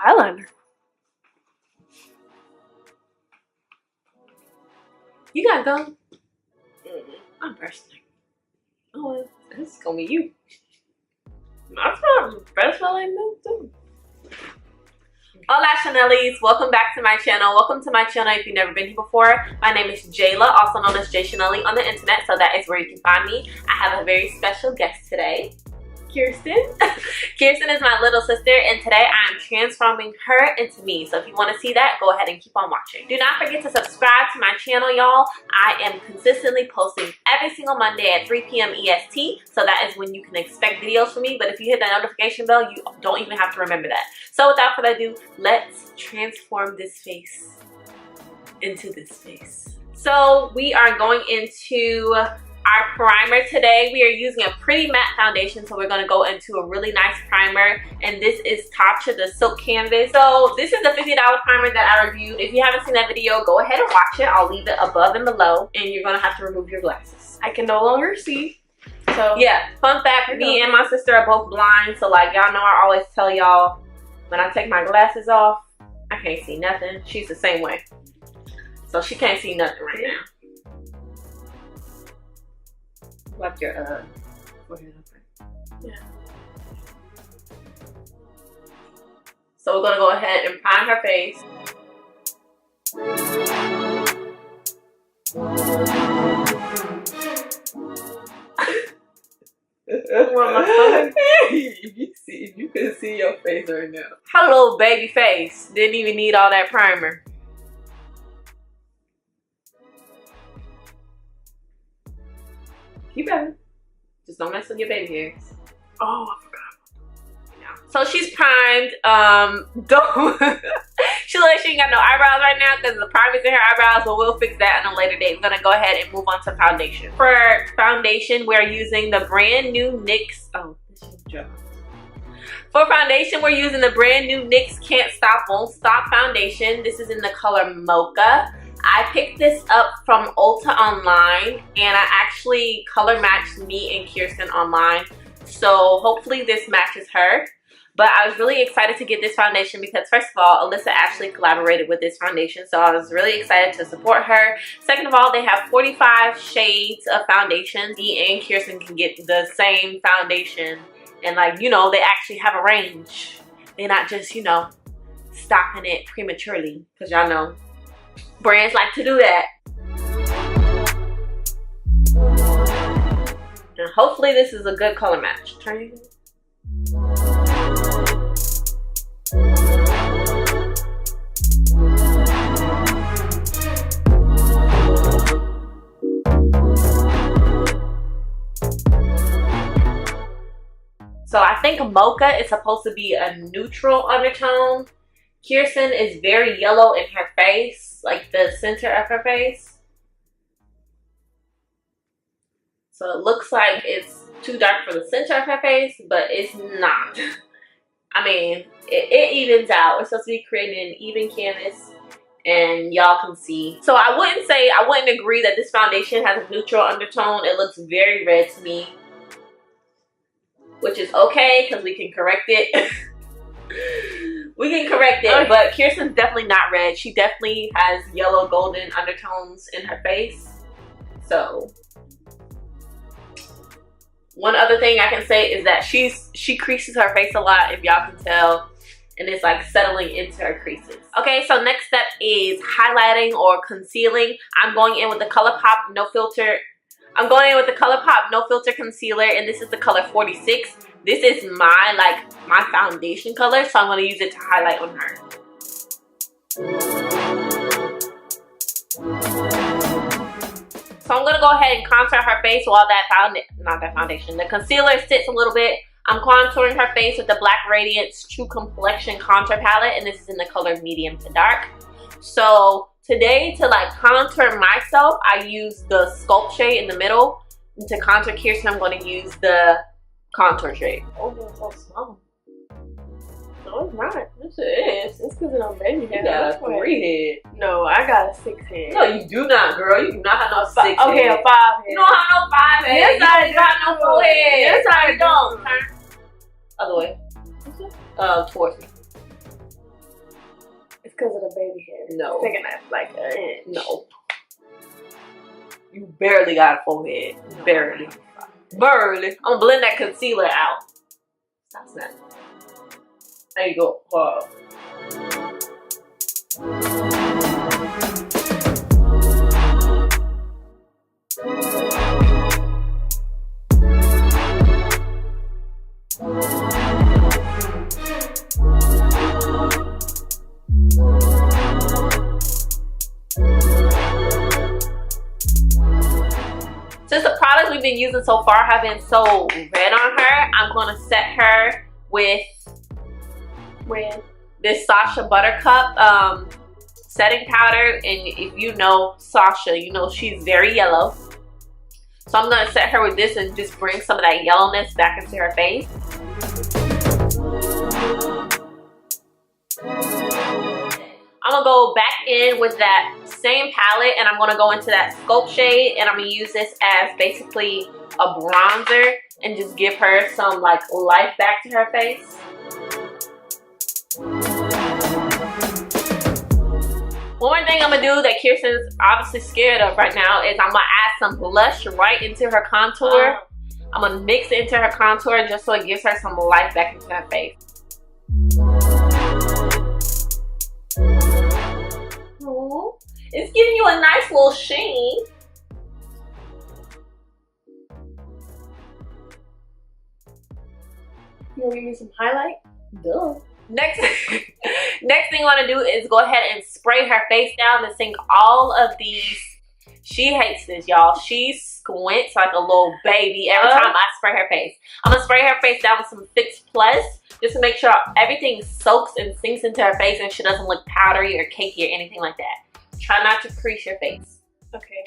eyeliner. You got gum? I'm bursting. Oh, this is gonna be you. That's not the best smelling milk too. Hola Chanellies, welcome back to my channel. Welcome to my channel if you've never been here before. My name is Jayla, also known as J Chanellie on the internet, so that is where you can find me. I have a very special guest today, Kiersten. Kiersten is my little sister, and today I'm transforming her into me. So if you want to see that, go ahead and keep on watching. Do not forget to subscribe to my channel, y'all. I am consistently posting every single Monday at 3 p.m. EST, so that is when you can expect videos from me. But if you hit that notification bell, you don't even have to remember that. So without further ado, let's transform this face into this face. So we are going into our primer today. We are using a pretty matte foundation, so we're going to go into a really nice primer, and this is Tatcha, the Silk Canvas. So this is the $50 primer that I reviewed. If you haven't seen that video, go ahead and watch it. I'll leave it above and below, and you're going to have to remove your glasses. I can no longer see. So yeah, fun fact, me and my sister are both blind, so like y'all know I always tell y'all when I take my glasses off, I can't see nothing. She's the same way, so she can't see nothing right now. Wipe your forehead up. Yeah. So we're gonna go ahead and prime her face. You can see your face right now. Her little baby face didn't even need all that primer. You better. Just don't mess with your baby hairs. oh, I forgot. Yeah. So she's primed. Don't. She looks like she ain't got no eyebrows right now because the primer's in her eyebrows, but we'll fix that on a later date. We're gonna go ahead and move on to foundation. For foundation, we're using the brand new NYX. Oh, this is a joke. For foundation, we're using the brand new NYX Can't Stop Won't Stop foundation. This is in the color Mocha. I picked this up from Ulta online, and I actually color matched me and Kiersten online, so hopefully this matches her. But I was really excited to get this foundation because first of all, Alissa Ashley collaborated with this foundation, so I was really excited to support her. Second of all, they have 45 shades of foundation. Me and Kiersten can get the same foundation, and like, you know, they actually have a range. They're not just, you know, stopping it prematurely, because y'all know brands like to do that. And hopefully this is a good color match. Turn it. So I think Mocha is supposed to be a neutral undertone. Kiersten is very yellow in her face, like the center of her face. So it looks like it's too dark for the center of her face, but it's not. I mean, it evens out. It's supposed to be creating an even canvas, and y'all can see. So I wouldn't agree that this foundation has a neutral undertone. It looks very red to me, which is okay because we can correct it. We can correct it, but Kiersten's definitely not red. She definitely has yellow golden undertones in her face. So one other thing I can say is that she creases her face a lot, if y'all can tell, and it's like settling into her creases. Okay, so next step is highlighting or concealing. I'm going in with the ColourPop No Filter. I'm going in with the ColourPop No Filter Concealer, and this is the color 46. This is my foundation color, so I'm going to use it to highlight on her. So I'm going to go ahead and contour her face while the concealer sits a little bit. I'm contouring her face with the Black Radiance True Complexion Contour Palette, and this is in the color medium to dark. So today, to like contour myself, I use the Sculpt shade in the middle. And to contour Kiersten, I'm going to use the contour shade. Oh, that's so small. No, it's not. Yes, it is. It's because it's on baby hair. You got a 3 head. No, I got a 6 head. No, you do not, girl. You do not have no 6 head. Okay, a 5 head. You don't have no 5 head. Yes, I do. You don't have no 4 head. Yes, I don't. Turn other way. Towards me. It's because of the baby hair. No. Taking that like an inch. No. You barely got a forehead. No. Barely. Barely. I'm gonna blend that concealer out. That's that. There you go. Wow. Since the products we've been using so far have been so red on her, I'm going to set her with this Sasha Buttercup setting powder. And if you know Sasha, you know she's very yellow. So I'm going to set her with this and just bring some of that yellowness back into her face. I'm going to go back in with that same palette and I'm going to go into that Sculpt shade and I'm going to use this as basically a bronzer and just give her some like life back to her face. One more thing I'm going to do that Kiersten's obviously scared of right now is I'm going to add some blush right into her contour. I'm going to mix it into her contour just so it gives her some life back into her face. Ooh, it's giving you a nice little sheen. You want to give me some highlight? Duh. Next thing I want to do is go ahead and spray her face down to sink all of these. She hates this, y'all. She squints like a little baby every time I spray her face. I'm going to spray her face down with some Fix Plus just to make sure everything soaks and sinks into her face and she doesn't look powdery or cakey or anything like that. Try not to crease your face. Okay.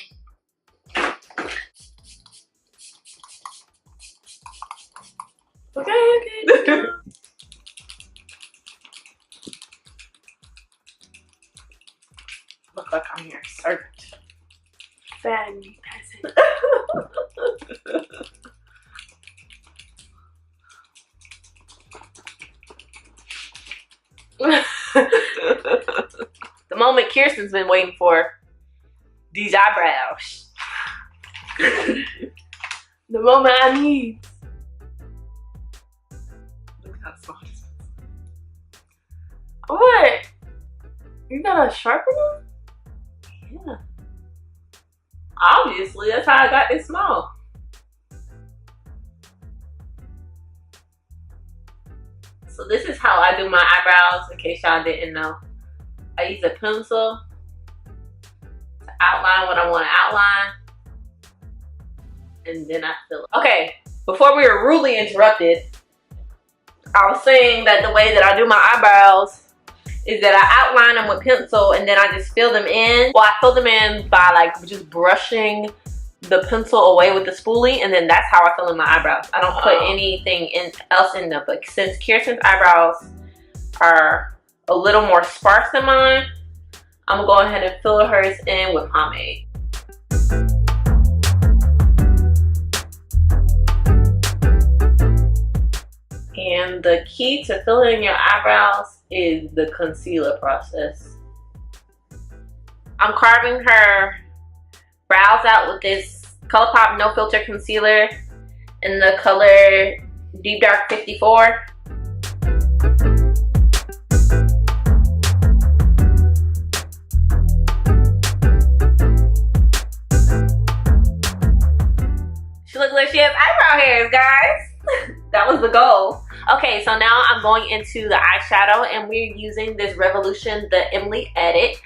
Okay. Look like I'm your servant. Fan peasant. The moment Kiersten's been waiting for. These eyebrows. The moment I need. Look how soft. What? You got a sharpener? Yeah. Obviously, that's how I got this small. So this is how I do my eyebrows, in case y'all didn't know. I use a pencil to outline what I want to outline. And then I fill it. Okay, before we were rudely interrupted, I was saying that the way that I do my eyebrows is that I outline them with pencil and then I just fill them in. Well, I fill them in by like just brushing the pencil away with the spoolie, and then that's how I fill in my eyebrows. I don't put anything else in them. But since Kiersten's eyebrows are a little more sparse than mine, I'm gonna go ahead and fill hers in with pomade. And the key to filling in your eyebrows is the concealer process. I'm carving her brows out with this ColourPop No Filter Concealer in the color Deep Dark 54. She looks like she has eyebrow hairs, guys. That was the goal. Okay, so now I'm going into the eyeshadow and we're using this Revolution, the Emily Edit.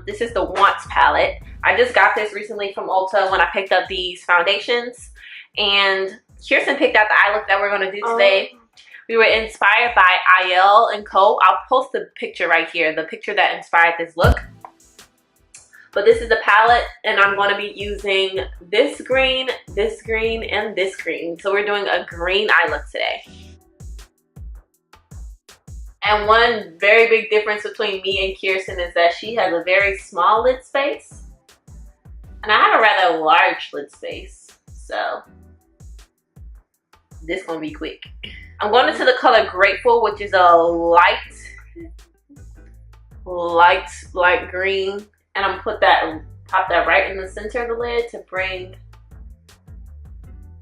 This is the Wants palette. I just got this recently from Ulta when I picked up these foundations. And Kiersten picked out the eye look that we're going to do today. We were inspired by IL and Co. I'll post the picture right here, the picture that inspired this look. But this is the palette and I'm going to be using this green, and this green. So we're doing a green eye look today. And one very big difference between me and Kiersten is that she has a very small lid space. And I have a rather large lid space. So this is going to be quick. I'm going into the color Grateful, which is a light light green, and I'm gonna pop that right in the center of the lid to bring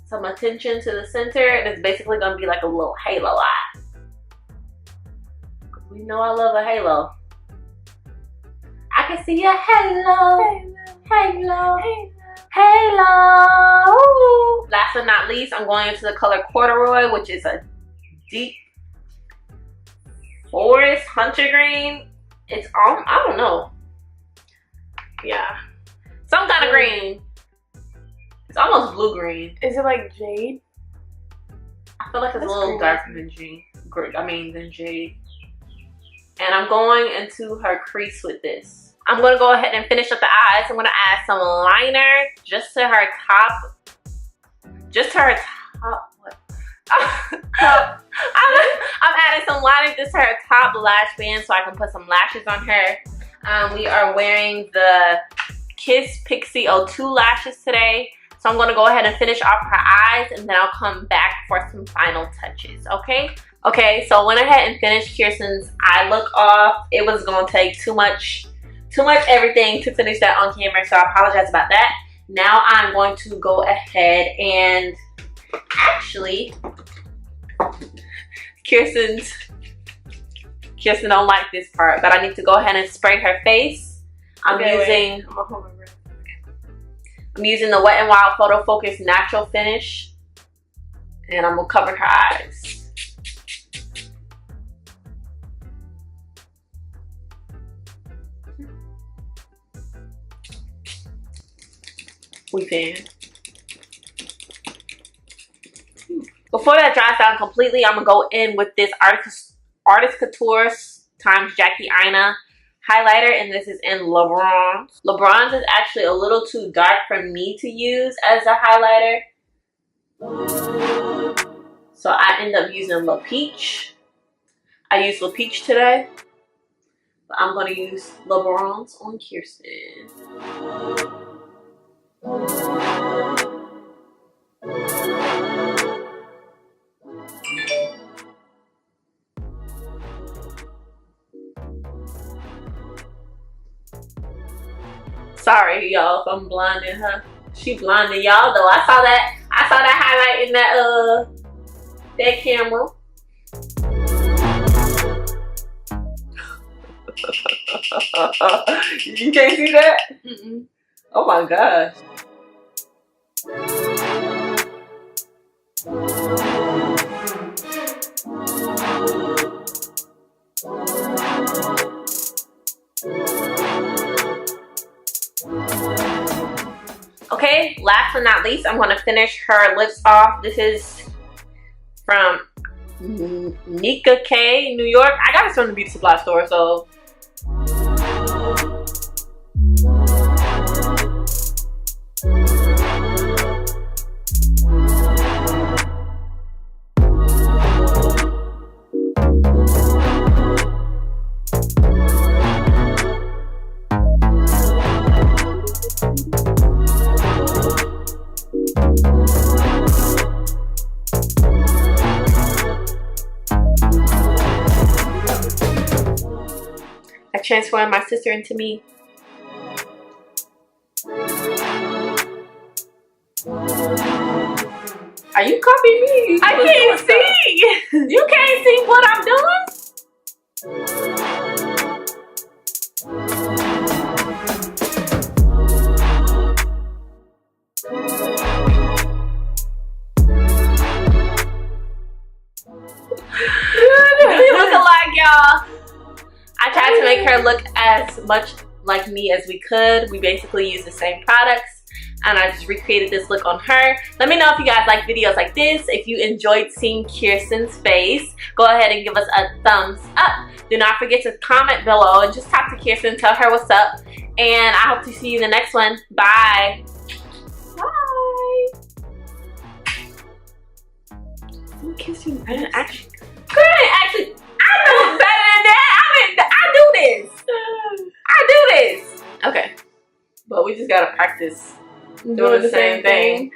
some attention to the center, and it's basically gonna be like a little halo eye. We know I love a halo. I can see a halo, halo, halo. Ooh. Last but not least, I'm going into the color corduroy, which is a deep forest hunter green. It's all, I don't know. Yeah, some kind of green. It's almost blue green. Is it like jade? I feel like it's a little darker than jade. Than jade. And I'm going into her crease with this. I'm going to go ahead and finish up the eyes. I'm going to add some liner just to her top. Just to her top. What? I'm adding some liner just to her top lash band so I can put some lashes on her. We are wearing the Kiss Pixie 02 lashes today. So I'm going to go ahead and finish off her eyes, and then I'll come back for some final touches, okay? Okay, so I went ahead and finished Kiersten's eye look off. It was going to take too much everything to finish that on camera, so I apologize about that. Now I'm going to go ahead and actually, Kiersten don't like this part, but I need to go ahead and spray her face. I'm using the Wet n Wild Photo Focus Natural Finish, and I'm gonna cover her eyes. We fan. Before that dries down completely, I'm gonna go in with this Artist Couture times Jackie Aina highlighter, and this is in LeBron's. LeBron's is actually a little too dark for me to use as a highlighter, so I end up using La Peach. I used La Peach today, but I'm gonna use LeBron's on Kiersten. Sorry, y'all, if I'm blinding her. She blinded y'all though. I saw that highlight in that camera. You can't see that? Mm-mm. Oh my gosh. Okay, last but not least, I'm going to finish her lips off. This is from Nika K, New York. I got this from the beauty supply store, so. Transform my sister into me. Are you copying me? I can't see. You can't see what I'm doing? We look alike, y'all. I tried to make her look as much like me as we could. We basically used the same products, and I just recreated this look on her. Let me know if you guys like videos like this. If you enjoyed seeing Kiersten's face, go ahead and give us a thumbs up. Do not forget to comment below and just talk to Kiersten, tell her what's up, and I hope to see you in the next one. Bye. Bye. I'm kissing. I didn't actually. I know better than that. I do this. Okay. But we just gotta practice doing the same thing.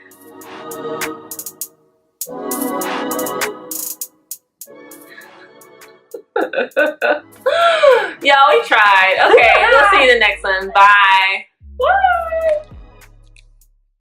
Yo, we tried. Okay, we'll see you in the next one. Bye. Bye.